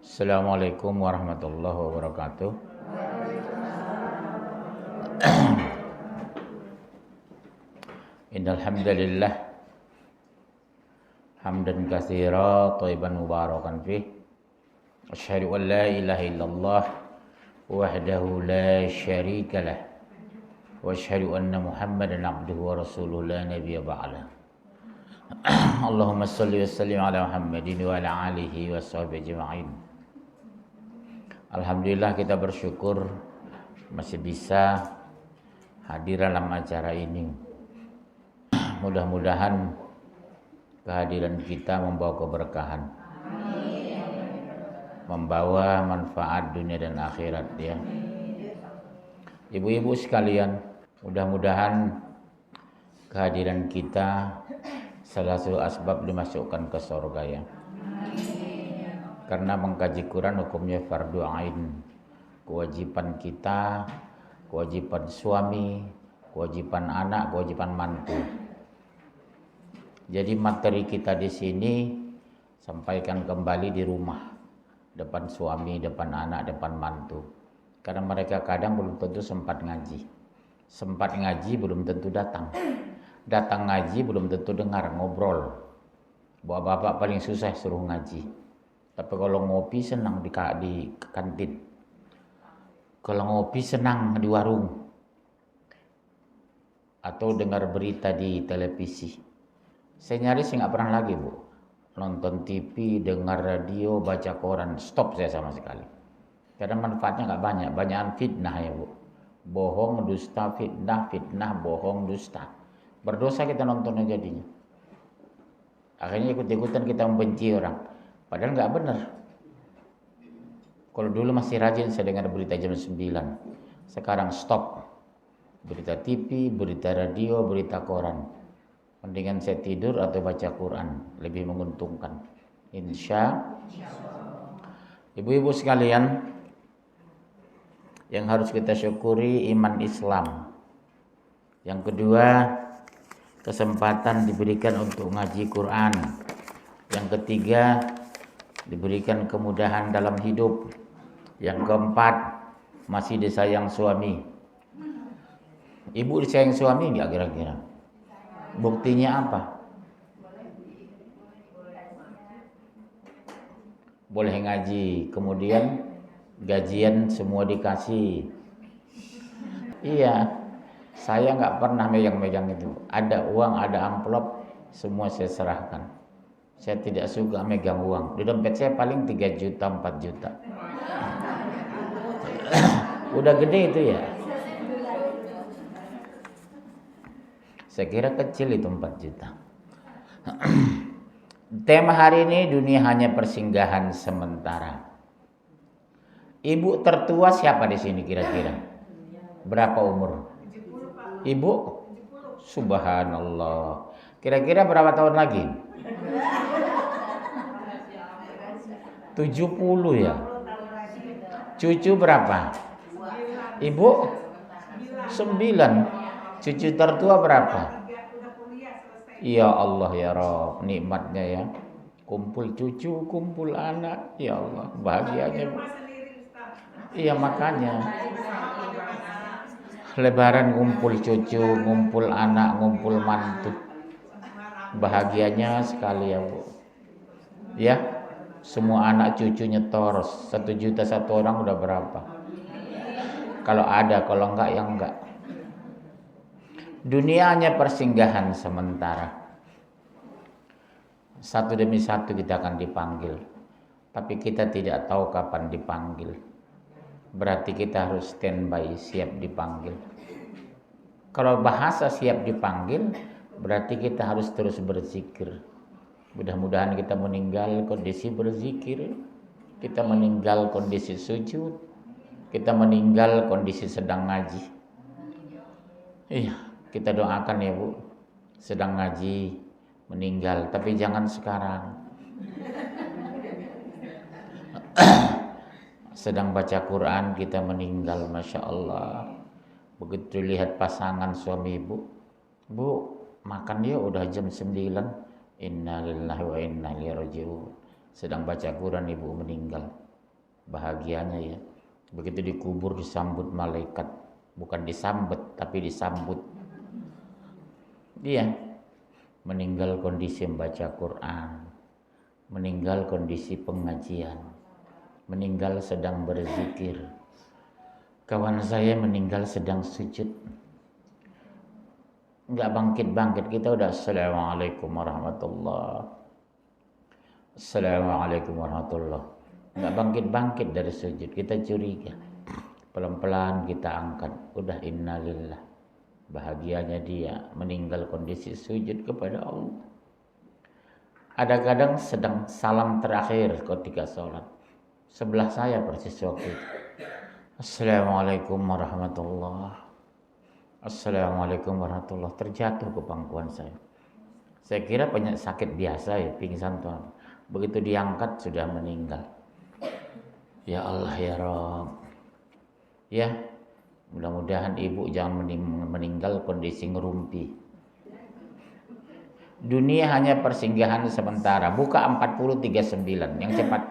Assalamualaikum warahmatullahi wabarakatuh. Innal hamdalillah hamdan katsira thayyiban mubarakan fih. Asyhadu an la ilaha illallah wahdahu la syarika lah. Wa asyhadu anna Muhammadan abduhu wa rasuluhu la nabiyya ba'da. Allahumma shalli wa sallim ala Muhammadin wa ala alihi wa sahbihi ajma'in. Alhamdulillah, kita bersyukur masih bisa hadir dalam acara ini. Mudah-mudahan kehadiran kita membawa keberkahan, membawa manfaat dunia dan akhirat ya. Ibu-ibu sekalian, mudah-mudahan kehadiran kita salah satu asbab dimasukkan ke surga ya. Karena mengkaji Quran hukumnya fardu ain, kewajiban kita, kewajiban suami, kewajiban anak, kewajiban mantu. Jadi materi kita di sini sampaikan kembali di rumah, depan suami, depan anak, depan mantu. Karena mereka kadang belum tentu sempat ngaji. Sempat ngaji belum tentu datang. Datang ngaji belum tentu dengar, ngobrol. Bapak-bapak paling susah suruh ngaji. Tapi kalau ngopi senang di kantin. Kalau ngopi senang di warung. Atau dengar berita di televisi. Saya nyaris nggak pernah lagi, Bu. Nonton TV, dengar radio, baca koran. Stop saya sama sekali. Karena manfaatnya nggak banyak. Banyakan fitnah ya, Bu. Bohong, dusta, fitnah, fitnah, bohong, dusta. Berdosa kita nontonnya jadinya. Akhirnya ikut-ikutan kita membenci orang. Padahal nggak benar. Kalau dulu masih rajin saya dengar berita jam 9. Sekarang stop. Berita TV, berita radio, berita koran. Mendingan saya tidur atau baca Quran. Lebih menguntungkan. Insya Allah. Ibu-ibu sekalian, yang harus kita syukuri iman Islam. Yang kedua, kesempatan diberikan untuk ngaji Quran. Yang ketiga, diberikan kemudahan dalam hidup. Yang keempat, masih disayang suami. Ibu disayang suami enggak kira-kira? Buktinya apa? Boleh ngaji, kemudian gajian semua dikasih. Iya, saya nggak pernah megang-megang itu. Ada uang, ada amplop, semua saya serahkan. Saya tidak suka megang uang. Di dompet saya paling 3 juta, 4 juta. Udah gede itu ya. Saya kira kecil itu 4 juta. Tema hari ini, dunia hanya persinggahan sementara. Ibu tertua siapa di sini kira-kira? Berapa umur? Ibu? Subhanallah. Kira-kira berapa tahun lagi? 70 ya. Cucu berapa? Ibu? 9. Cucu tertua berapa? Ya Allah ya Rabb, nikmatnya ya. Kumpul cucu, kumpul anak. Ya Allah, bahagianya. Iya makanya. Lebaran ngumpul cucu, ngumpul anak, ngumpul mantu. Bahagianya sekali ya Bu. Ya, semua anak cucu nyetor 1 juta satu orang udah berapa? Kalau ada, kalau enggak ya enggak. Dunia hanya persinggahan sementara. Satu demi satu kita akan dipanggil. Tapi kita tidak tahu kapan dipanggil. Berarti kita harus standby, siap dipanggil. Kalau bahasa siap dipanggil, berarti kita harus terus berzikir. Mudah-mudahan kita meninggal kondisi berzikir. Kita meninggal kondisi sujud. Kita meninggal kondisi sedang ngaji. Iya, kita doakan ya Bu. Sedang ngaji, meninggal. Tapi jangan sekarang. Sedang baca Quran, kita meninggal. Masya Allah. Begitu lihat pasangan suami ibu. Bu, makan ya udah jam 9. Innalillahi wa inna ilaihi raji'un. Sedang baca Quran ibu meninggal. bahagianya ya. Begitu dikubur disambut malaikat, bukan disambet tapi disambut. Dia meninggal kondisi membaca Quran, meninggal kondisi pengajian, meninggal sedang berzikir. Kawan saya meninggal sedang sujud, nggak bangkit-bangkit. Kita udah assalamualaikum warahmatullah, assalamualaikum warahmatullah, nggak bangkit-bangkit dari sujud. Kita curiga, pelan-pelan kita angkat, udah innalillah. Bahagianya dia meninggal kondisi sujud kepada Allah. Ada kadang sedang salam terakhir ketika sholat, sebelah saya persis waktu itu, assalamualaikum warahmatullah, assalamualaikum warahmatullah, terjatuh ke pangkuan saya. Saya kira sakit biasa ya, pingsan tuh. Begitu diangkat sudah meninggal. Ya Allah ya Rabb. Ya, mudah-mudahan ibu jangan meninggal kondisi ngerumpi. Dunia hanya persinggahan sementara. Buka 40:39 yang cepat.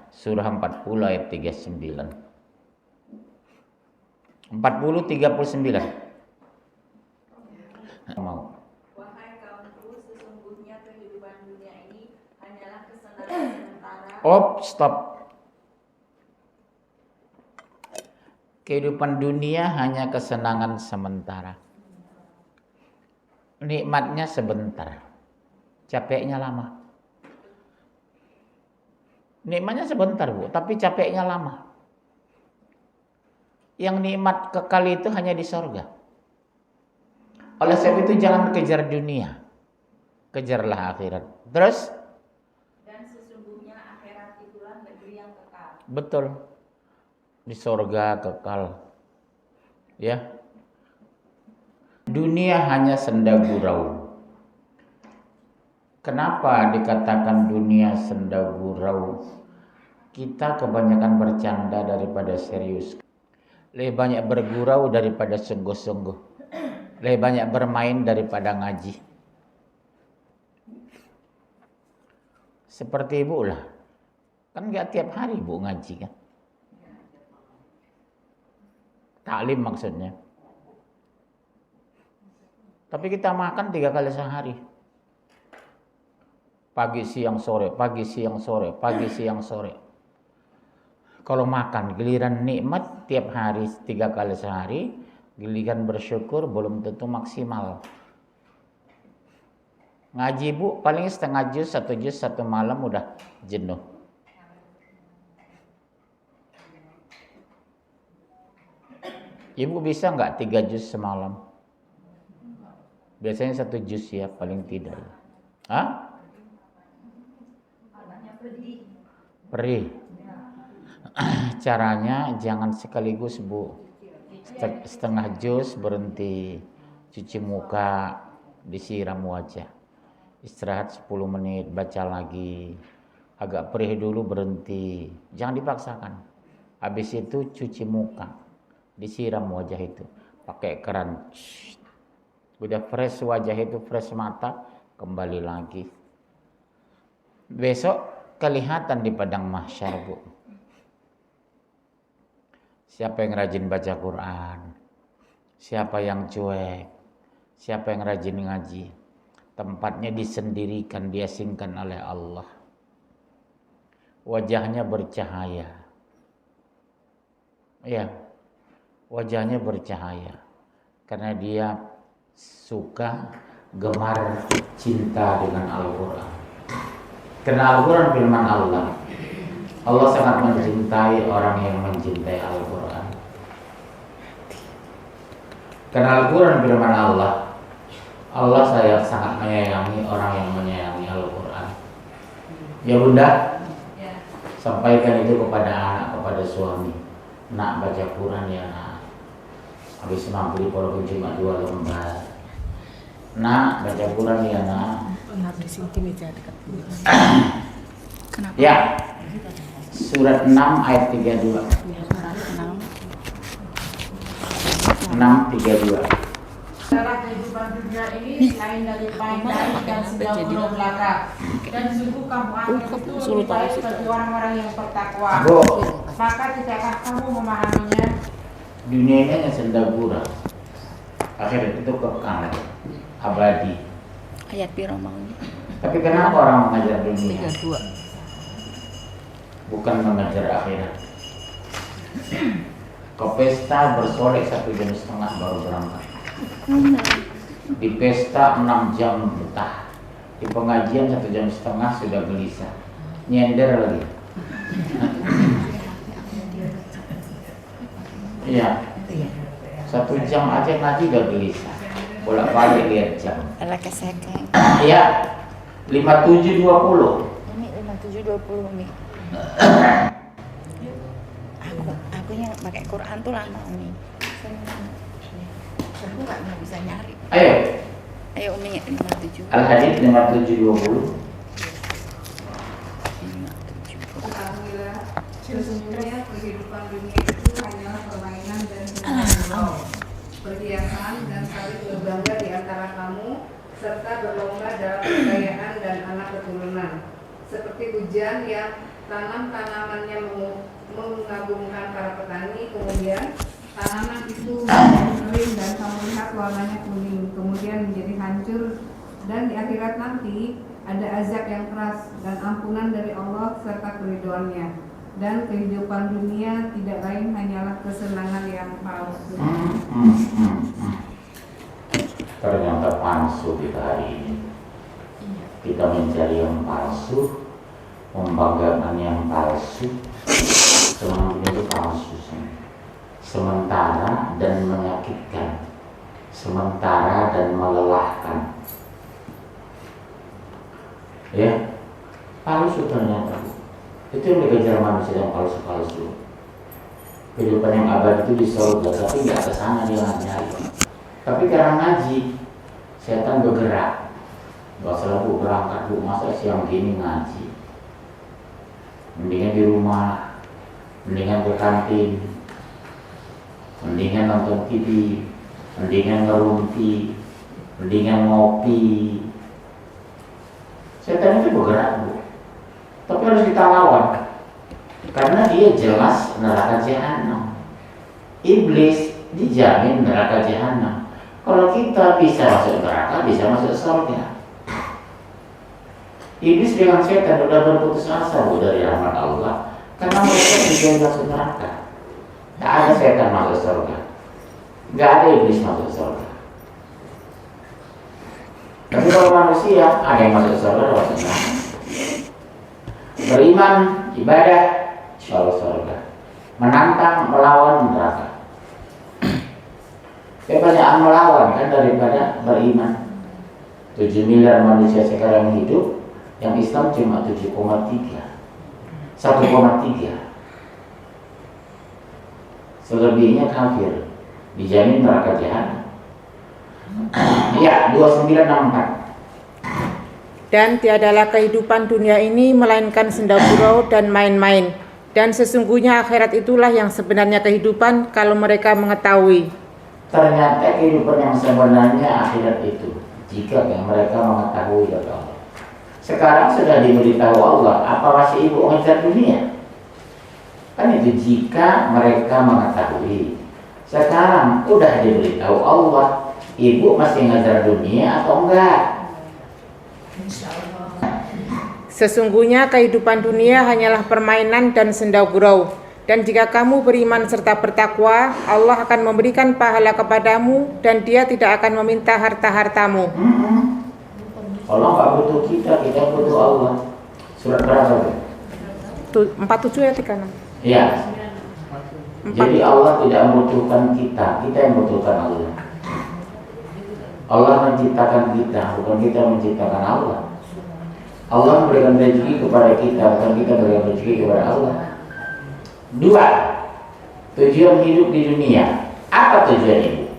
Surah 40 ayat 39. 40:39. Mau. Wahai kaumku, sesungguhnya kehidupan dunia ini hanyalah kesenangan sementara. Stop. Kehidupan dunia hanya kesenangan sementara. Nikmatnya sebentar, capeknya lama. Nikmatnya sebentar, Bu, tapi capeknya lama. Yang nikmat kekal itu hanya di sorga. Oleh sebab itu jangan kejar dunia, kejarlah akhirat. Terus? Dan sesungguhnya akhirat itulah negeri yang kekal. Betul. Di sorga kekal. Ya. Dunia hanya senda gurau. Kenapa dikatakan dunia senda gurau? Kita kebanyakan bercanda daripada serius. Lebih banyak bergurau daripada sungguh-sungguh. Lebih banyak bermain daripada ngaji. Seperti ibu lah. Kan gak tiap hari ibu ngaji kan. Taklim maksudnya. Tapi kita makan 3 kali sehari. Pagi, siang, sore, pagi, siang, sore, pagi, siang, sore. Kalau makan giliran nikmat tiap hari 3 kali sehari, giliran bersyukur belum tentu maksimal. Ngaji Bu paling setengah juz, 1 juz, 1 malam udah jenuh. Ibu bisa nggak 3 juz semalam? Biasanya 1 juz ya paling tidak. Hah? Perih. Caranya jangan sekaligus Bu. Setengah juz berhenti, cuci muka, disiram wajah. Istirahat 10 menit, baca lagi. Agak perih dulu berhenti. Jangan dipaksakan. Habis itu cuci muka, disiram wajah itu pakai keran. Udah fresh wajah itu, fresh mata, kembali lagi. Besok kelihatan di padang mahsyar Bu. Siapa yang rajin baca Quran, siapa yang cuek, siapa yang rajin ngaji. Tempatnya disendirikan, diasingkan oleh Allah. Wajahnya bercahaya. Ya, wajahnya bercahaya. Karena dia suka, gemar, cinta dengan Al-Quran. Karena Al-Quran firman Allah. Allah sangat mencintai orang yang mencintai Al-Quran. Karena Al-Quran firman Allah. Allah sangat menyayangi orang yang menyayangi Al-Quran. Ya Bunda, ya. Sampaikan itu kepada anak, kepada suami. Nak baca Quran ya nak. Habis maghrib walaupun cuma 2 lembar. Nak baca Quran ya nak. Kenapa? Ya. Surat 6 ayat 32. 6:32. Dalam kehidupan dunia ini selain dari pandai dan senda gurau belaka. Dan sungguh kamu akhirat itu lebih baik bagi orang-orang yang bertakwa. Maka tidakkah kamu memahaminya? Dunia ini hanya sendagura. Akhirat itu kekal, abadi. Ayat piro maunya? Tapi kenapa orang mengajar dunia? 32. Bukan mengajar akhirat. Ke pesta bersolek 1,5 jam baru berangkat. Di pesta 6 jam betah. Di pengajian 1,5 jam sudah gelisah. Nyender lagi. Iya. 1 jam aja ngaji udah gelisah. Bolak-balik lihat jam. Ala kesekeng. Iya. 57.20. Umi 57.20 Umi. Aku yang pakai Quran tuh lama Umi. Aku nggak bisa nyari. Ayo Umi 57. Al-Hadid 57.20. Alhamdulillah, sesungguhnya kehidupan dunia itu hanyalah permainan dan hiburan, perhiasan dan saling berbangga di antara kamu, serta berlomba dalam kekayaan dan anak keturunan, seperti hujan yang tanamannya mengagumkan para petani, kemudian tanaman itu kering dan kamu lihat warnanya kuning, kemudian menjadi hancur, dan di akhirat nanti ada azab yang keras dan ampunan dari Allah serta keridhoannya. Dan kehidupan dunia tidak lain hanyalah kesenangan yang palsu. Ternyata palsu kita hari ini. Kita mencari yang palsu, membanggakan yang palsu, semuanya itu palsu. Sementara dan menyakitkan, sementara dan melelahkan. Ya, palsu ternyata. Itu yang dikejar manusia yang palsu-palsu. Kehidupan yang abadi itu di surga, tapi nggak kesana dia nyari. Tapi karena ngaji, setan bergerak. Gak salah bu, berangkat bu, masa siang gini ngaji. Mendingan di rumah, mendingan ke kantin, mendingan nonton TV, mendingan ngerumpi, mendingan ngopi. Setan itu bergerak bu, tapi harus kita lawan, karena dia jelas neraka jahanam. Iblis dijamin neraka jahanam. Kalau kita bisa masuk neraka, bisa masuk surga. Iblis dengan setan sudah berputus asa bu dari rahmat Allah, karena mereka tidak masuk neraka. Tak ada setan masuk surga, nggak ada iblis masuk surga. Tapi kalau manusia ada yang masuk surga, ada masuk neraka. Beriman, ibadah, insya Allah surga. Menantang, melawan neraka. Kebanyakan melawan kan daripada beriman. 7 miliar manusia sekarang hidup, yang Islam cuma 7,3, 1,3. Selebihnya kafir, dijamin neraka jahanam. Ya, 2964. Dan tiadalah kehidupan dunia ini melainkan senda gurau dan main-main. Dan sesungguhnya akhirat itulah yang sebenarnya kehidupan kalau mereka mengetahui. Ternyata kehidupan yang sebenarnya akhirat itu, jika mereka mengetahui kata Allah. Sekarang sudah diberitahu Allah, apa masih ibu mengejar dunia? Kan itu jika mereka mengetahui. Sekarang udah diberitahu Allah, ibu masih mengejar dunia atau enggak? Sesungguhnya kehidupan dunia hanyalah permainan dan senda gurau. Dan jika kamu beriman serta bertakwa, Allah akan memberikan pahala kepadamu dan Dia tidak akan meminta harta-hartamu. Allah nggak butuh kita, kita butuh Allah. Surat berapa? 47 ya 36. Iya. Jadi Allah tidak membutuhkan kita, kita yang membutuhkan Allah. Allah menciptakan kita, bukan kita menciptakan Allah. Allah memberikan rezeki kepada kita, bukan kita memberikan rezeki kepada Allah. 2. Tujuan hidup di dunia. Apa tujuan hidup?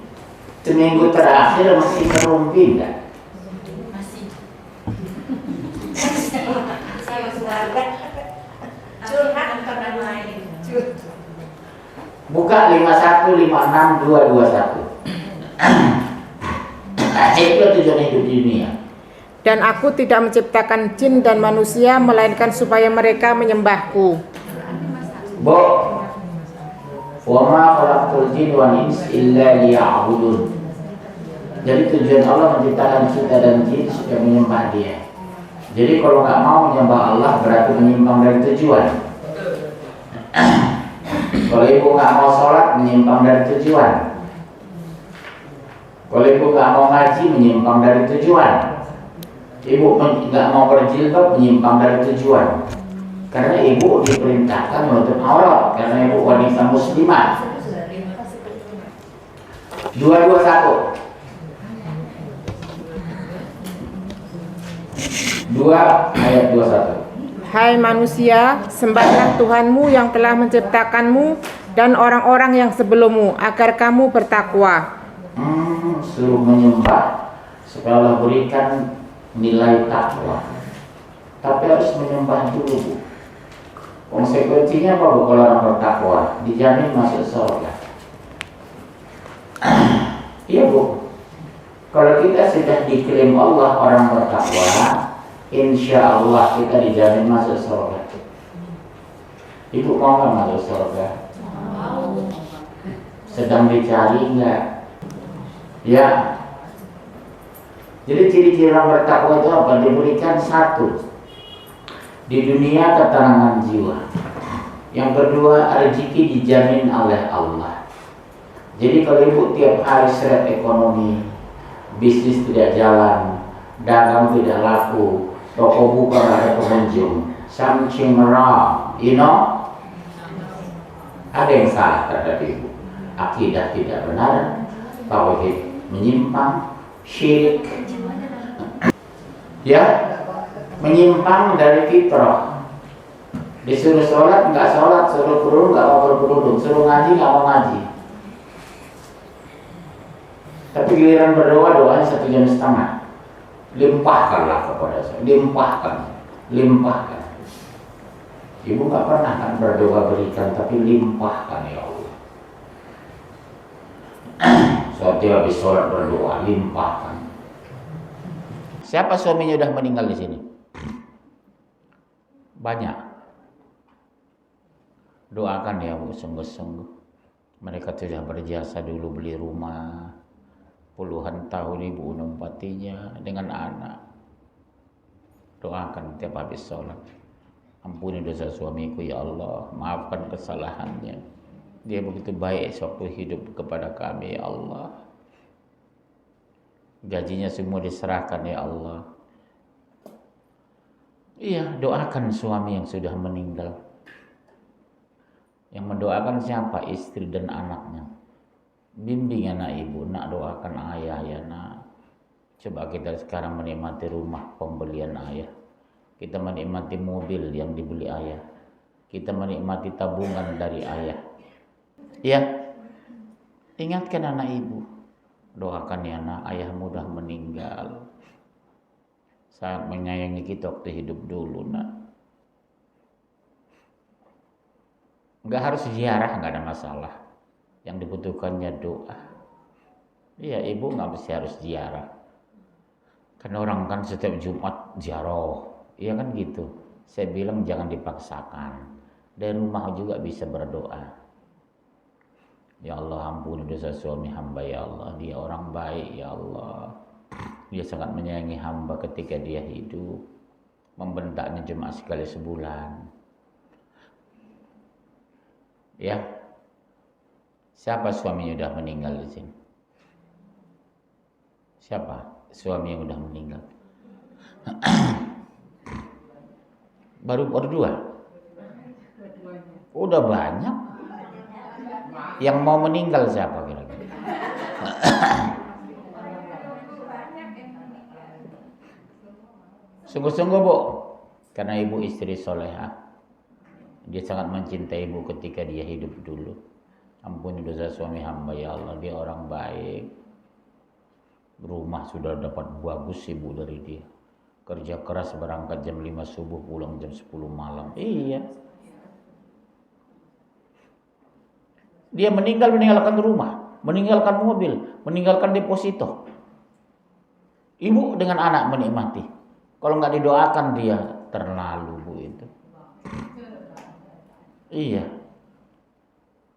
Seminggu terakhir masih ngerumpi enggak? Masih. Buka 5156221. Itu tujuan hidup di dunia. Dan aku tidak menciptakan jin dan manusia melainkan supaya mereka menyembahku. Bu, wa ma khalaqtul jinna wal insa illa liya'budun. Jadi tujuan Allah menciptakan kita dan jin supaya menyembah Dia. Jadi kalau nggak mau menyembah Allah berarti menyimpang dari tujuan. Kalau ibu nggak mau sholat menyimpang dari tujuan. Kalau ibu nggak mau ngaji menyimpang dari tujuan. Ibu nggak mau berjilbab menyimpang dari tujuan. Karena ibu diperintahkan menutup aurat karena ibu wanita muslimah. 221. 2 ayat 21. Hai manusia, sembahlah Tuhanmu yang telah menciptakanmu dan orang-orang yang sebelummu agar kamu bertakwa. Suruh menyembah supaya Allah berikan nilai takwa. Tapi harus menyembah dulu, Bu. Konsekuensinya apa, Bu, kalau orang bertakwa? Dijamin masuk surga. Iya, Bu. Kalau kita sudah diklaim Allah orang bertakwa, insya Allah kita dijamin masuk surga. Ibu mau nggak masuk surga? Mau. Sedang dicari nggak? Ya. Jadi ciri-ciri orang bertakwa itu apa? Diberikan satu, di dunia ketenangan jiwa. Yang kedua, rezeki dijamin oleh Allah. Jadi kalau ibu tiap hari seret ekonomi, bisnis tidak jalan, dagang tidak laku, toko buka nggak ada pengunjung, something wrong, you know? Ada yang salah terhadap ibu. Akidah tidak benar, tauhid menyimpang, syirik, ya, menyimpang dari fitrah. Disuruh sholat nggak sholat, suruh kerudung nggak mau berkerudung, suruh ngaji nggak mau ngaji. Tapi giliran berdoa, doanya 1,5 jam. Limpahkanlah kepada saya, limpahkan. Ibu nggak pernah kan berdoa berikan, tapi limpahkan ya Allah. Setiap habis sholat berdoa, limpahkan. Siapa suaminya udah meninggal di sini? Banyak. Doakan ya Bu, sungguh-sungguh. Mereka sudah berjasa dulu beli rumah. Puluhan tahun ibu menempatinya dengan anak. Doakan tiap habis sholat. Ampuni dosa suamiku ya Allah, maafkan kesalahannya. Dia begitu baik sewaktu hidup kepada kami ya Allah. Gajinya semua diserahkan ya Allah. Iya, doakan suami yang sudah meninggal. Yang mendoakan siapa? Istri dan anaknya. Bimbing anak ibu, nak doakan ayah ya nak. Coba kita sekarang menikmati rumah pembelian ayah. Kita menikmati mobil yang dibeli ayah. Kita menikmati tabungan dari ayah. Ya, ingatkan anak ibu. Doakan ya nak, ayah mudah meninggal. Sangat menyayangi kita waktu hidup dulu nak. Enggak harus ziarah, enggak ada masalah. Yang dibutuhkannya doa. Iya, ibu nggak mesti harus ziarah. Karena orang kan setiap Jumat ziarah, iya kan gitu. Saya bilang jangan dipaksakan. Dari rumah juga bisa berdoa. Ya Allah, ampuni dosa suami hamba ya Allah. Dia orang baik ya Allah. Dia sangat menyayangi hamba ketika dia hidup. Membentaknya cuma sekali sebulan. Ya. Siapa suaminya udah meninggal di sini? Siapa suami yang udah meninggal? baru 2. Udah banyak. Yang mau meninggal siapa kira-kira? Sungguh-sungguh Bu, karena ibu istri solehah. Dia sangat mencintai ibu ketika dia hidup dulu. Ampuni dosa suami hamba ya Allah, dia orang baik. Rumah sudah dapat bagus ibu dari dia. Kerja keras berangkat jam 5 subuh, pulang jam 10 malam. Iya. Dia meninggalkan rumah, meninggalkan mobil, meninggalkan deposito. Ibu dengan anak menikmati. Kalau nggak didoakan dia terlalu bu itu. Iya.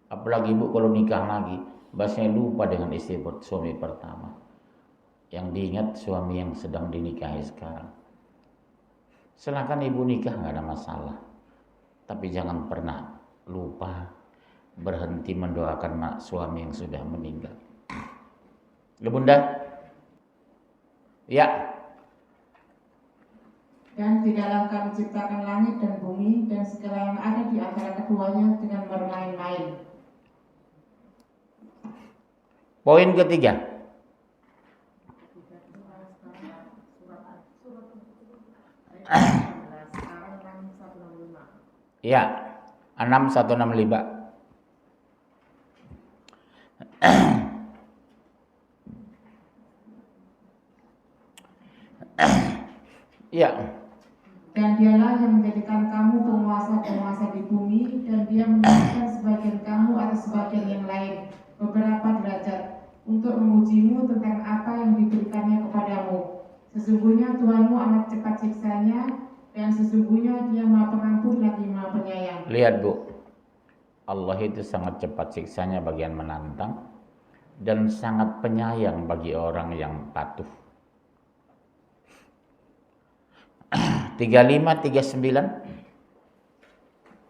Apalagi bu kalau nikah lagi, biasanya lupa dengan istri suami pertama. Yang diingat suami yang sedang dinikahi sekarang. Silakan ibu nikah nggak ada masalah, tapi jangan pernah lupa berhenti mendoakan suami yang sudah meninggal. Ya bunda? Ya. Dan tidaklah kami ciptakan langit dan bumi dan segala yang ada di antara keduanya dengan bermain-main. Poin ketiga. Ya, 6165. Ya. Dan dialah yang menjadikan kamu penguasa-penguasa di bumi, dan dia menjadikan sebagian kamu atas sebagian yang lain beberapa derajat untuk mengujimu tentang apa yang diberikannya kepadamu. Sesungguhnya Tuhanmu amat cepat siksanya, dan sesungguhnya dia maha pengampun lagi maha penyayang. Lihat bu, Allah itu sangat cepat siksanya bagi yang menantang dan sangat penyayang bagi orang yang patuh. 3539.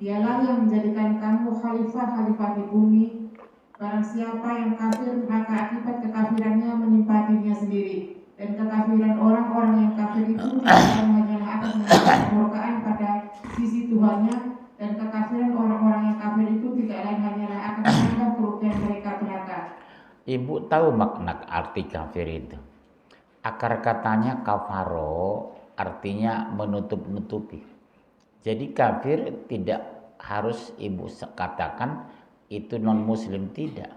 Dialah yang menjadikan kamu khalifah-khalifah di bumi. Barang siapa yang kafir, maka akibat kekafirannya menimpa dirinya sendiri. Dan kekafiran orang-orang yang kafir itu tidak hanyalah akan mendapat kemurkaan pada sisi Tuhannya, dan kekafiran orang-orang yang kafir itu tidak lain hanyalah akan menambah kerugian mereka belaka. Ibu tahu makna arti kafir itu? Akar katanya kafaro, artinya menutup-nutupi. Jadi kafir tidak harus ibu katakan itu non-muslim, tidak.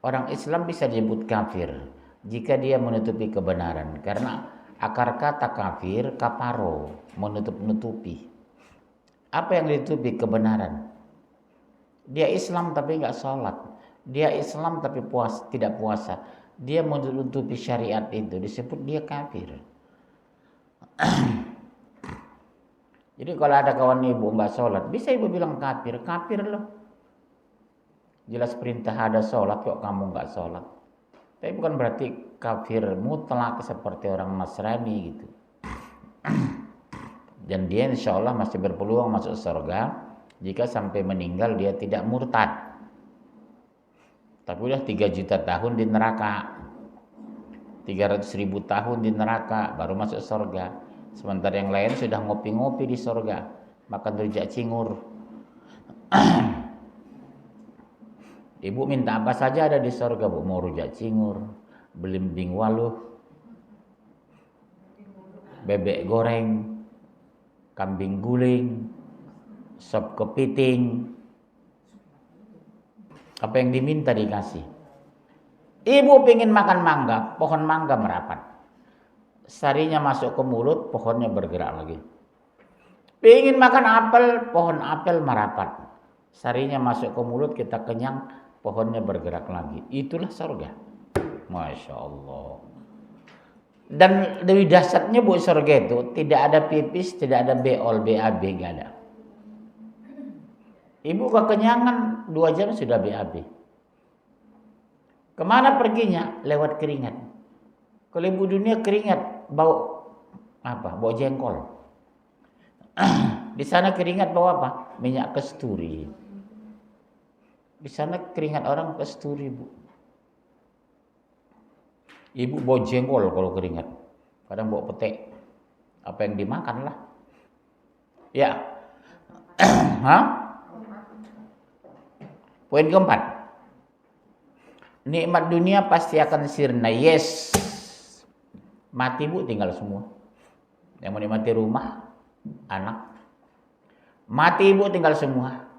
Orang Islam bisa disebut kafir jika dia menutupi kebenaran, karena akar kata kafir kafaro, menutup-nutupi. Apa yang ditutupi? Kebenaran. Dia Islam tapi nggak sholat, dia Islam tapi tidak puasa, dia menutupi syariat, itu disebut dia kafir. Jadi kalau ada kawan ibu nggak sholat, bisa ibu bilang kafir, kafir loh. Jelas perintah ada sholat kok kamu nggak sholat. Tapi bukan berarti kafir mutlak seperti orang Nasrani gitu. Dan dia insya Allah masih berpeluang masuk surga jika sampai meninggal dia tidak murtad. Tapi udah 3 juta tahun di neraka, 300.000 tahun di neraka baru masuk surga. Sementara yang lain sudah ngopi-ngopi di surga, makan rujak cingur. Ibu minta apa saja ada di surga, bu. Mau rujak cingur, belimbing waluh, bebek goreng, kambing guling, sop kepiting. Apa yang diminta dikasih. Ibu pengen makan mangga, pohon mangga merapat. Sarinya masuk ke mulut, pohonnya bergerak lagi. Pengen makan apel, pohon apel merapat. Sarinya masuk ke mulut, kita kenyang, pohonnya bergerak lagi. Itulah surga. Masya Allah. Dan lebih dahsyatnya bu, surga itu tidak ada pipis, tidak ada beol, BAB, gak ada. Ibu kekenyangan 2 jam sudah BAB. Kemana perginya? Lewat keringat. Kalau ibu dunia keringat bau apa? Bau jengkol. Di sana keringat bau apa? Minyak kasturi. Di sana keringat orang kasturi, bu. Ibu bau jengkol kalau keringat. Kadang bau petek. Apa yang dimakan lah. Ya. Hah? Poin keempat. Nikmat dunia pasti akan sirna. Yes. Mati bu, tinggal semua. Yang menikmati rumah, anak. Mati ibu, tinggal semua.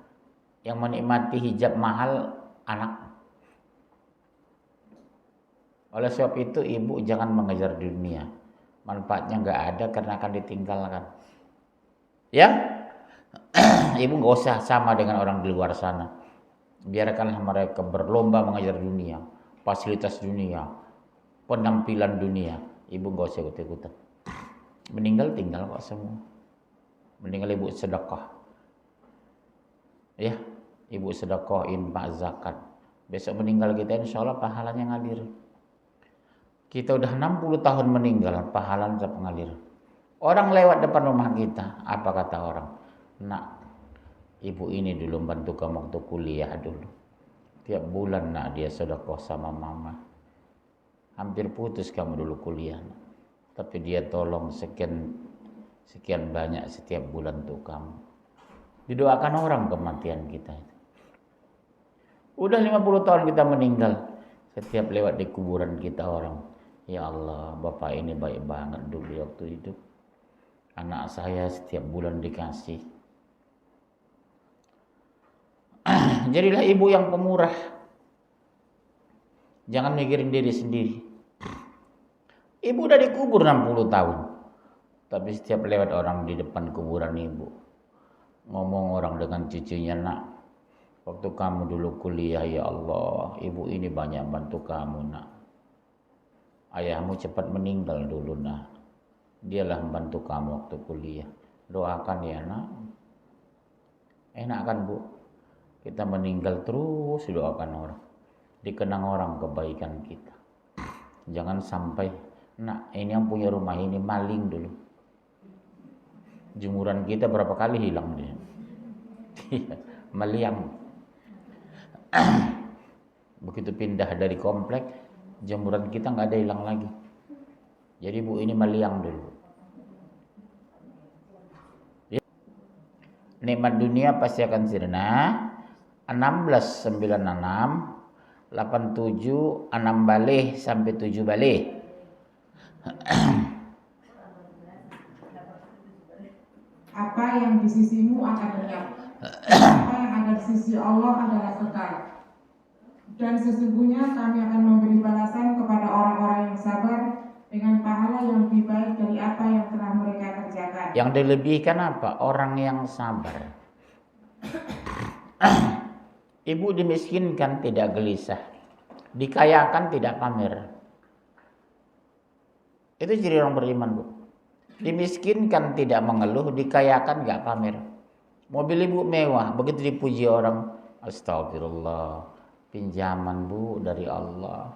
Yang menikmati hijab mahal, anak. Oleh sebab itu ibu jangan mengejar dunia. Manfaatnya nggak ada karena akan ditinggalkan. Ya, ibu nggak usah sama dengan orang di luar sana. Biarkanlah mereka berlomba mengejar dunia, fasilitas dunia, penampilan dunia. Ibu nggak usah ikut-ikutan. Meninggal tinggal kok semua. Meninggal ibu sedekah. Ya, ibu sedekah, infak, zakat. Besok meninggal kita insya Allah pahalanya ngalir. Kita udah 60 tahun meninggal, pahalanya tetap ngalir. Orang lewat depan rumah kita, apa kata orang? Nak, ibu ini dulu bantu kamu waktu kuliah dulu. Tiap bulan nak dia sedekah sama mama. Hampir putus kamu dulu kuliah. Nak. Tapi dia tolong sekian banyak setiap bulan untuk kamu. Didoakan orang kematian kita itu. Udah 50 tahun kita meninggal. Setiap lewat di kuburan kita orang. Ya Allah, bapak ini baik banget dulu waktu hidup. Anak saya setiap bulan dikasih. Jadilah ibu yang pemurah. Jangan mikirin diri sendiri. Ibu udah dikubur 60 tahun. Tapi setiap lewat orang di depan kuburan ibu, ngomong orang dengan cucunya, nak, waktu kamu dulu kuliah ya Allah, ibu ini banyak bantu kamu nak. Ayahmu cepat meninggal dulu nak. Dialah membantu kamu waktu kuliah. Doakan ya nak. Enak kan bu? Kita meninggal terus doakan orang. Dikenang orang kebaikan kita. Jangan sampai, nak ini yang punya rumah ini maling dulu. Jemuran kita berapa kali hilang dia. Meliang. Begitu pindah dari komplek, jemuran kita nggak ada hilang lagi. Jadi bu ini meliang dulu. Ya. Nikmat dunia pasti akan sirna. 1696 87 6 balik sampai 7 balik. Apa yang di sisimu akan lenyap. Apa yang ada di sisi Allah adalah kekal. Dan sesungguhnya kami akan memberi balasan kepada orang-orang yang sabar dengan pahala yang lebih baik dari apa yang telah mereka kerjakan. Yang dilebihkan apa? Orang yang sabar. Ibu dimiskinkan tidak gelisah, dikayakan tidak pamer. Itu ciri orang beriman bu. Dimiskinkan tidak mengeluh, dikayakan gak pamer. Mobil ibu mewah, begitu dipuji orang, astagfirullah, pinjaman bu dari Allah.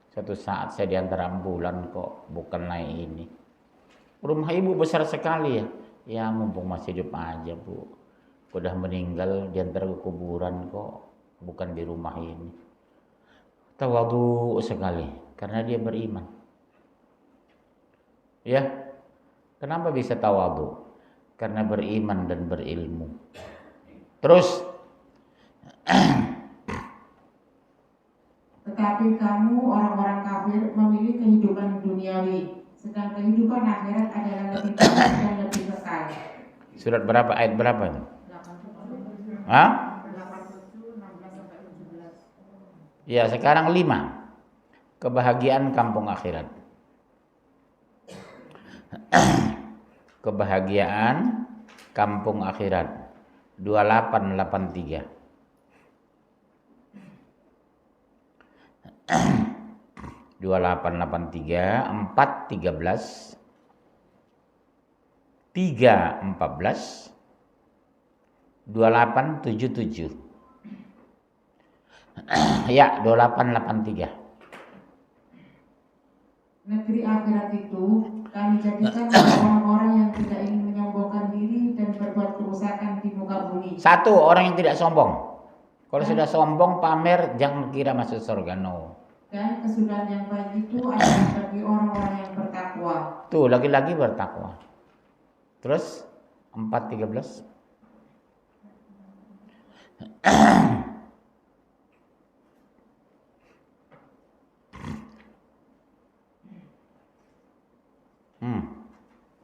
Suatu saat saya diantar ambulan kok, bukan naik ini. Rumah ibu besar sekali ya. Ya mumpung masih hidup aja bu. Udah meninggal diantar ke kuburan kok, bukan di rumah ini. Tawadhu sekali, karena dia beriman. Ya, kenapa bisa tawadhu? Karena beriman dan berilmu. Terus, tetapi kamu orang-orang kafir memilih kehidupan duniawi, sedang kehidupan akhirat adalah lebih baik dan lebih kekal. surat berapa, ayat berapa itu? Hah? 87, 16-17. Ya, sekarang 5. Kebahagiaan kampung akhirat. Kebahagiaan kampung akhirat 2883. 2883 413 314 2877. Ya, 2883. Negeri akhirat itu kami jadikan orang-orang yang tidak ingin menyombongkan diri dan berbuat kerusakan di muka bumi. Satu, orang yang tidak sombong. Kalau sudah sombong, pamer, jangan kira masuk surga. No. Dan kesudahan yang baik itu adalah bagi orang-orang yang bertakwa. Tuh, lagi-lagi bertakwa. Terus 413.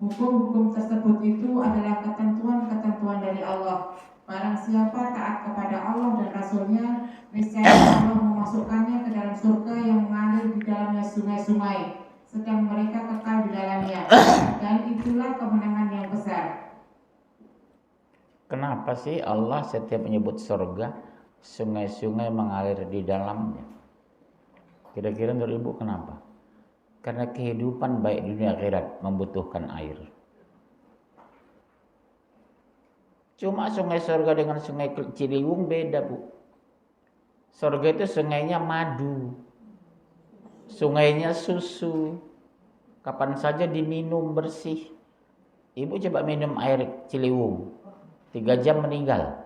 Hukum-hukum tersebut itu adalah ketentuan-ketentuan dari Allah. Barang siapa taat kepada Allah dan Rasul-Nya, niscaya Allah memasukkannya ke dalam surga yang mengalir di dalamnya sungai-sungai, sedang mereka kekal di dalamnya. Dan itulah kemenangan yang besar. Kenapa sih Allah setiap menyebut surga, sungai-sungai mengalir di dalamnya? Kira-kira menurut ibu kenapa? Karena kehidupan baik dunia akhirat membutuhkan air. Cuma sungai surga dengan sungai Ciliwung beda, Bu. Surga itu sungainya madu. Sungainya susu. Kapan saja diminum bersih. Ibu coba minum air Ciliwung. 3 jam meninggal.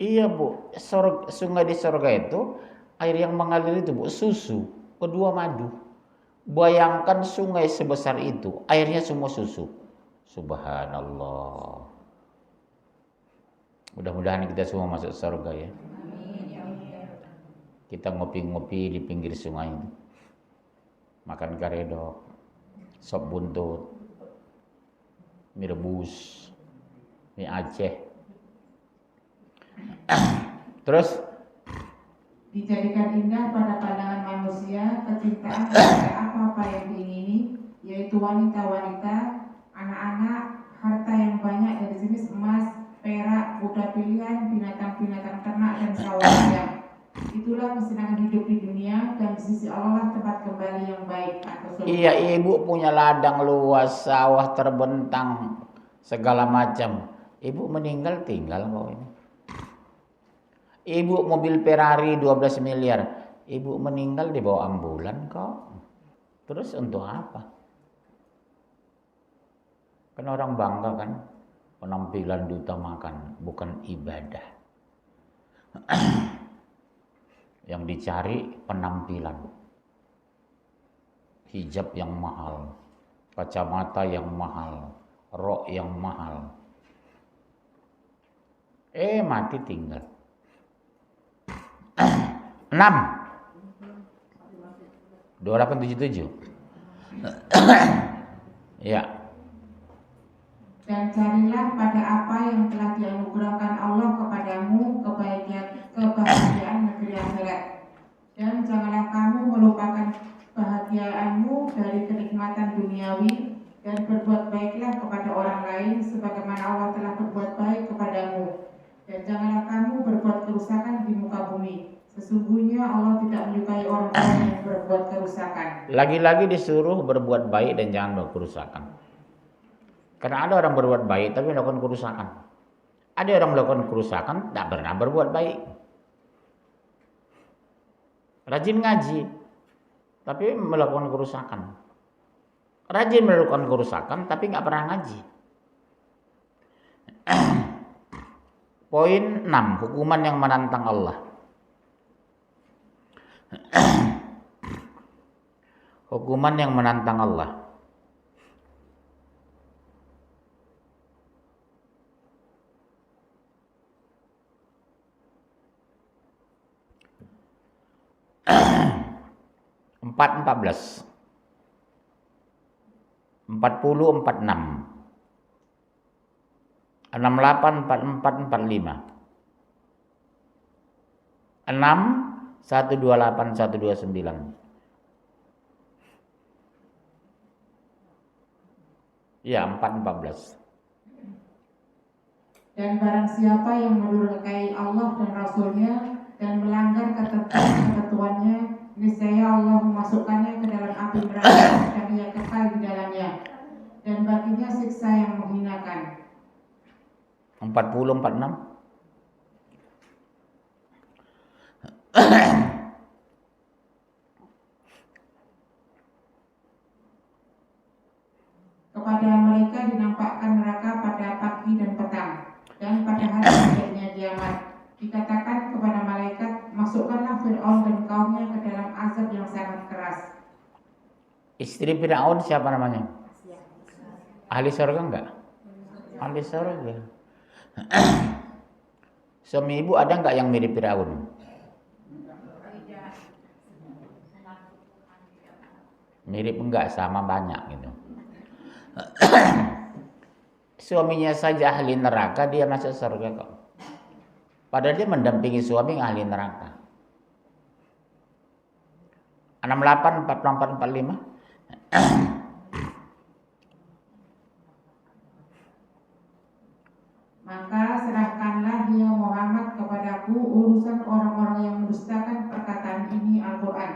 Iya, Bu. Sungai di surga itu air yang mengalir itu, Bu, susu. Kedua madu. Bayangkan sungai sebesar itu, airnya semua susu. Subhanallah. Mudah-mudahan kita semua masuk surga ya. Kita ngopi-ngopi di pinggir sungai itu. Makan karedok, sop buntut, mie rebus, mie Aceh. Terus dijadikan indah pada pandangan manusia kecintaan kepada apa-apa yang diingini, yaitu wanita-wanita, anak-anak, harta yang banyak dari jenis emas, perak, kuda pilihan, binatang-binatang ternak dan sawah. Itulah kesenangan hidup di dunia, dan di sisi Allah tempat kembali yang baik atau surga. Iya, ibu punya ladang luas, sawah terbentang, segala macam. Ibu meninggal tinggal kok ini. Ibu mobil Ferrari 12 miliar. Ibu meninggal dibawa ambulan kok. Terus untuk apa? Kan orang bangga kan, penampilan diutamakan, bukan ibadah. Yang dicari penampilan. Hijab yang mahal, kacamata yang mahal, rok yang mahal. Mati tinggal. 6 2877. Ya. Dan carilah pada apa yang telah dianugerahkan Allah kepadamu kebahagiaan negeri akhirat. Dan janganlah kamu melupakan kebahagiaanmu dari kenikmatan duniawi, dan berbuat baiklah kepada orang lain sebagaimana Allah telah berbuat baik kepadamu. Dan janganlah kamu berbuat kerusakan di muka bumi. Sesungguhnya Allah tidak menyukai orang-orang yang berbuat kerusakan. Lagi-lagi disuruh berbuat baik dan jangan berbuat kerusakan. Karena ada orang berbuat baik tapi melakukan kerusakan. Ada orang melakukan kerusakan tak pernah berbuat baik. Rajin ngaji tapi melakukan kerusakan. Rajin melakukan kerusakan tapi nggak pernah ngaji. Poin 6, hukuman yang menantang Allah. Hukuman yang menantang Allah. Empat 40 46 68 44 45 6 128 129. Ya, 4:14. Dan barang siapa yang mendurhakai Allah dan Rasulnya dan melanggar ketentuan-ketentuannya, niscaya Allah memasukkannya ke dalam api neraka dan ia kekal di dalamnya, dan baginya siksa yang menghinakan. 40 46. Kepada mereka dinampakkan neraka pada pagi dan petang, dan pada hari akhirnya kiamat. Dikatakan kepada malaikat, masukkanlah Fir'aun dan kaumnya ke dalam azab yang sangat keras. Istri Fir'aun siapa namanya? Ahli surga enggak? Ahli surga. Suami ibu ada enggak yang mirip Fir'aun? Mirip enggak, sama banyak gitu. Suaminya saja ahli neraka, dia masuk surga kok. Padahal dia mendampingi suami yang ahli neraka. 68 44 45. Maka serahkanlah ya Muhammad kepadaku urusan orang-orang yang mendustakan perkataan bacaan ini Al-Quran.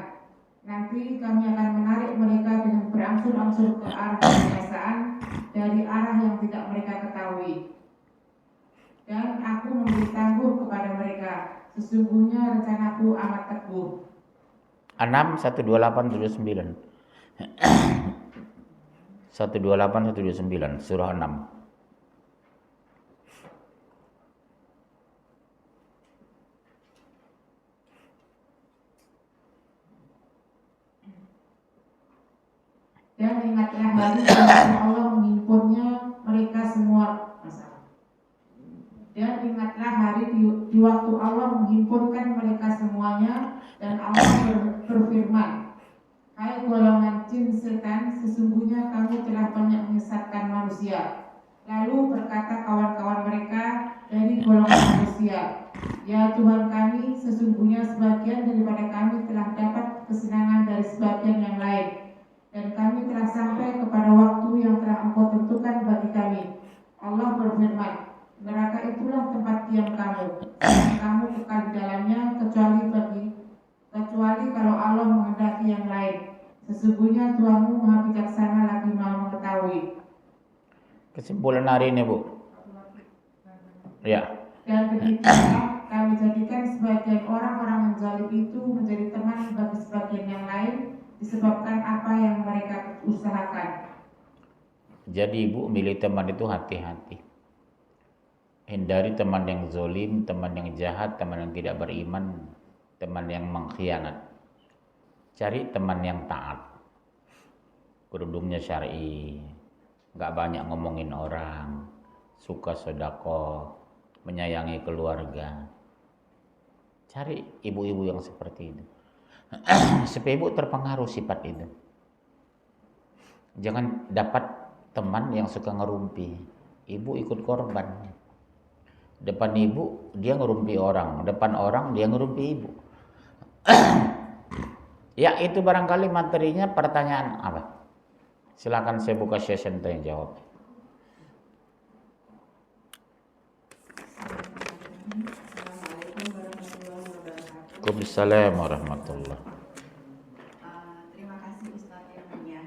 Nanti kami akan menarik mereka dengan berangsur-angsur ke arah kebinasaan dari arah yang tidak mereka ketahui. Dan aku memberitahu kepada mereka, sesungguhnya rencanaku amat teguh. 6 128 79 128 129 surah 6. Dan ingatlah hari di waktu Allah menghimpunnya mereka semua. Dan ingatlah hari di waktu Allah menghimpunkan mereka semuanya, dan Allah berfirman, hai golongan jin setan, sesungguhnya kamu telah banyak menyesatkan manusia. Lalu berkata kawan-kawan mereka dari golongan manusia, ya Tuhan kami, sesungguhnya sebagian daripada kami telah dapat kesenangan dari sebagian yang lain, dan kami telah sampai kepada waktu yang telah Engkau tentukan bagi kami. Allah berfirman, neraka itulah tempat diam kamu, dan kamu kekal di dalamnya kecuali kalau Allah menghendaki yang lain. Sesungguhnya Tuhanmu Maha Bijaksana lagi Maha Mengetahui. Kesimpulan hari ini, Bu. Ya. Dan begitulah kami jadikan sebagian orang-orang yang zalim itu menjadi teman bagi sebagian yang lain disebabkan apa yang mereka usahakan. Jadi Ibu milih teman itu hati-hati. Hindari teman yang zalim, teman yang jahat, teman yang tidak beriman, teman yang mengkhianat. Cari teman yang taat. Kerudungnya syar'i, nggak banyak ngomongin orang, suka sedekah, menyayangi keluarga. Cari ibu-ibu yang seperti itu. Supaya ibu terpengaruh sifat itu. Jangan dapat teman yang suka ngerumpi. Ibu ikut korban. Depan ibu dia ngerumpi orang, depan orang dia ngerumpi ibu. Ya, itu barangkali materinya pertanyaan apa? Silakan saya buka session tanya jawab. Waalaikumsalam warahmatullahi. Terima kasih Ustadz yang mulia.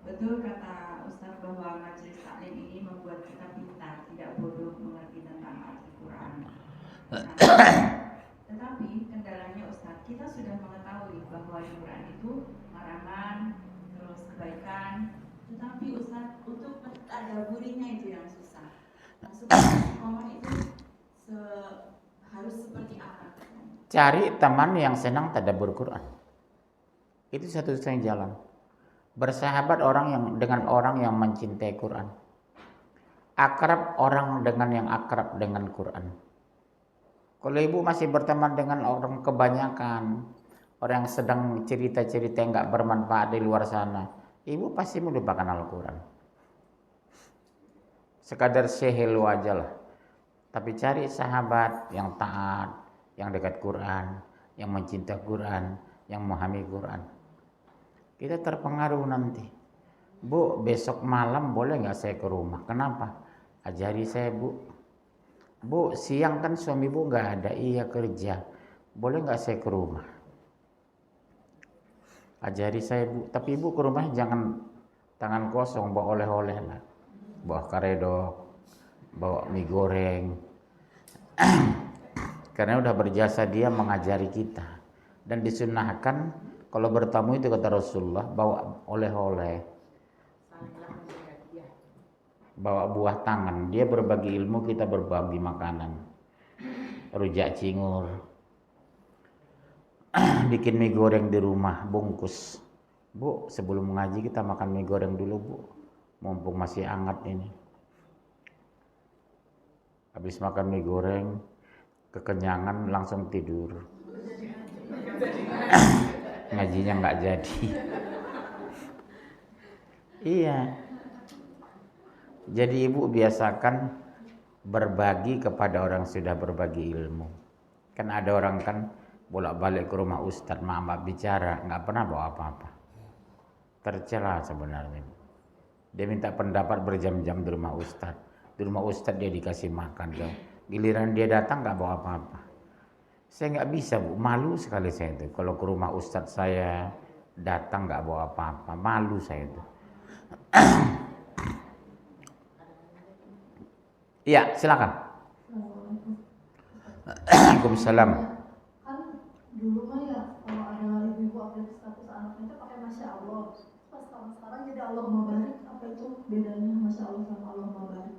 Betul kata Ustadz bahwa majelis taklim ini membuat kita pintar, tidak bodoh mengerti tentang Al-Quran. Tetapi kendalanya Ustadz, kita sudah mengetahui bahwa Al-Quran itu larangan, terus kebaikan. Tetapi Ustadz, untuk mentadaburinya itu yang susah. Maksudnya istiqomah itu harus seperti apa? Cari teman yang senang tadabbur Quran. Itu satu-satunya jalan. Bersahabat dengan orang yang mencintai Quran. Akrab orang dengan yang akrab dengan Quran. Kalau ibu masih berteman dengan orang kebanyakan, orang yang sedang cerita-cerita yang nggak bermanfaat di luar sana, ibu pasti melupakan Al-Quran. Sekadar say hello aja lah. Tapi cari sahabat yang taat, yang dekat Quran, yang mencintai Quran, yang memahami Quran. Kita terpengaruh nanti. Bu, besok malam boleh nggak saya ke rumah? Kenapa? Ajari saya, Bu. Bu, siang kan suami Bu nggak ada. Iya, kerja. Boleh nggak saya ke rumah? Ajari saya, Bu. Tapi Ibu ke rumahnya jangan tangan kosong, bawa oleh-oleh lah. Bawa karedok, bawa mie goreng. Karena udah berjasa dia mengajari kita. Dan disunnahkan kalau bertamu itu kata Rasulullah bawa oleh-oleh. Bawa buah tangan. Dia berbagi ilmu, kita berbagi makanan. Rujak cingur. Bikin mie goreng di rumah, bungkus. Bu, sebelum mengaji kita makan mie goreng dulu, Bu. Mumpung masih hangat ini. Habis makan mie goreng, kekenyangan langsung tidur. Ngajinya nggak jadi. Iya. Jadi ibu biasakan berbagi kepada orang yang sudah berbagi ilmu. Kan ada orang kan bolak-balik ke rumah ustadz, mama bicara, nggak pernah bawa apa-apa. Tercela sebenarnya. Dia minta pendapat berjam-jam di rumah ustadz. Di rumah ustadz dia dikasih makan. Giliran dia datang nggak bawa apa-apa. Saya nggak bisa Bu, malu sekali saya itu. Kalau ke rumah ustadz saya datang nggak bawa apa-apa, malu saya itu. Iya, silakan. Waalaikumsalam. Kan dulu mah ya kalau ada ibu-ibu update status anaknya itu pakai masya Allah. Pas sekarang jadi Allah mabarik, apa itu bedanya masya Allah sama Allah mabarik?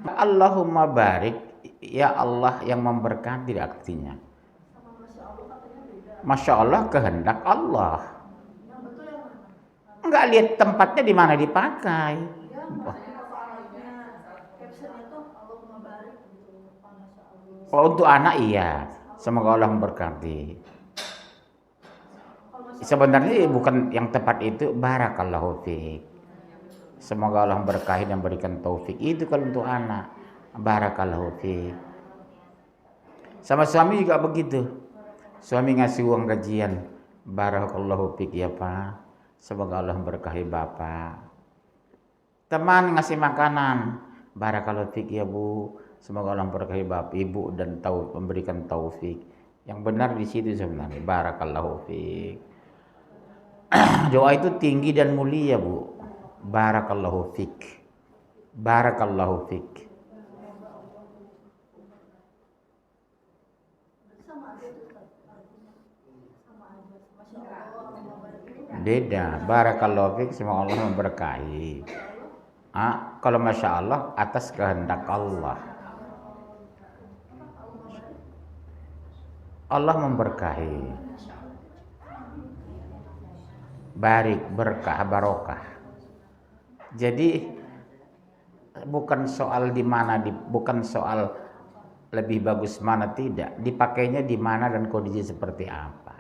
Allahumma barik, ya Allah yang memberkati artinya. Sama masya Allah katanya beda. Masya Allah kehendak Allah. Yang betul yang mana? Enggak lihat tempatnya di mana dipakai. Ya maksudnya foto anaknya captionnya tuh Allah mabarik gitu, masya Allah. Oh, untuk anak iya, semoga Allah memberkati. Sebenarnya bukan yang tepat itu barakallahu fiik. Semoga Allah berkahi dan berikan taufik. Itu kalau untuk anak. Barakallahu fiik. Sama suami juga begitu. Suami ngasih uang gajian. Barakallahu fiik ya Pak. Semoga Allah berkahi Bapak. Teman ngasih makanan. Barakallahu fiik ya Bu. Semoga Allah berkahi Bapak, Ibu dan memberikan taufik. Yang benar di situ sebenarnya. Barakallahu fiik. Doa itu tinggi dan mulia Bu. Barakallahu fik. Barakallahu fik. Beda. Barakallahu fik, semoga Allah memberkahi. Kalau masya Allah atas kehendak Allah. Allah memberkahi. Barik, berkah, barokah. Jadi bukan soal di mana, bukan soal lebih bagus mana, tidak. Dipakainya di mana dan kondisi seperti apa.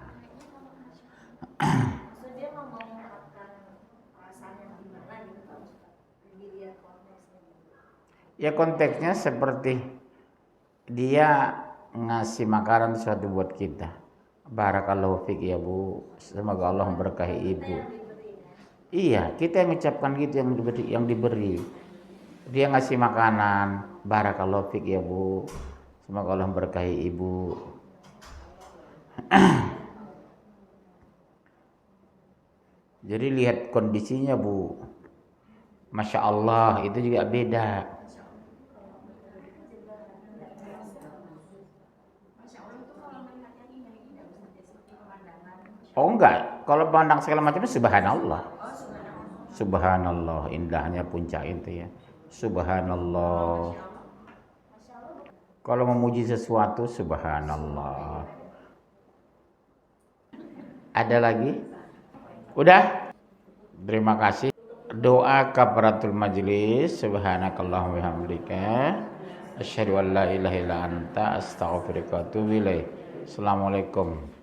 Dia mau mengungkapkan perasaan yang gimana gitu Pak Ustaz? Dilihat konteksnya. Ya konteksnya seperti dia ngasih makanan sesuatu buat kita. Barakallahu fiik ya Bu. Semoga Allah memberkahi Ibu. Iya, kita yang mengucapkan gitu, yang diberi. Dia ngasih makanan, barakallahu fiik ya Bu. Semoga Allah memberkahi Ibu. Jadi lihat kondisinya Bu. Masya Allah, itu juga beda. Oh enggak, kalau pandang segala macamnya subhanallah. Subhanallah, indahnya puncak itu ya. Subhanallah. Kalau memuji sesuatu, subhanallah. Ada lagi? Udah? Terima kasih. Doa kafaratul majlis. Subhanakallahumma wabihamdika. Asyhadu an la ilaha illa anta astaghfiruka wa atubu ilaik. Assalamualaikum.